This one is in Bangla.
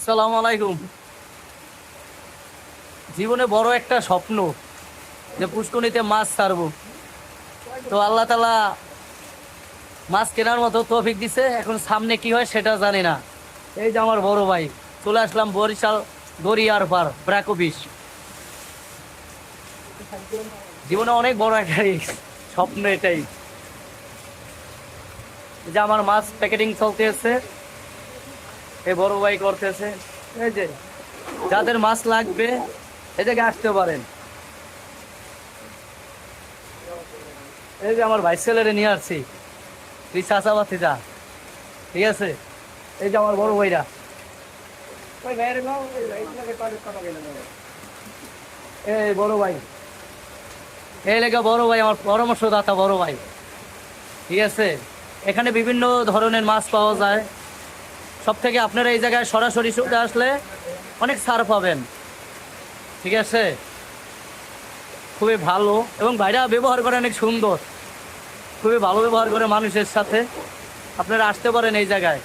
আসসালামু আলাইকুম। জীবনে বড় একটা স্বপ্ন যে পুষ্করিণীতে মাছ ছাড়বো। তো আল্লাহ তাআলা মাছ কেনার মতো তৌফিক দিছে। এখন সামনে কি হয় সেটা জানি না। এই যে আমার বড় ভাই, চলে আসলাম বরিশাল দরিয়ার পার ব্র্যাক অফিস। জীবনে অনেক বড় একটা স্বপ্ন এটাই। এই যে আমার মাছ প্যাকেটিং চলতেছে, এই বড় ভাই করতেছে। এই যে যাদের মাছ লাগবে এদিকে আসতে পারেন। এই যে আমার ভাই ছেলেরে নিয়ে আসছি, তুই চাচাবাতি যা, ঠিক আছে। এই যে আমার বড় ভাইরা, এই বড় ভাই, এই লেখা বড় ভাই, আমার পরামর্শদাতা বড় ভাই, ঠিক আছে। এখানে বিভিন্ন ধরনের মাছ পাওয়া যায়। সব থেকে আপনারা এই জায়গায় সরাসরি চলে আসলে অনেক ছাড় পাবেন, ঠিক আছে। খুবই ভালো এবং ভাইরা ব্যবহার করে অনেক সুন্দর, খুবই ভালো ব্যবহার করে মানুষের সাথে। আপনারা আসতে পারেন এই জায়গায়।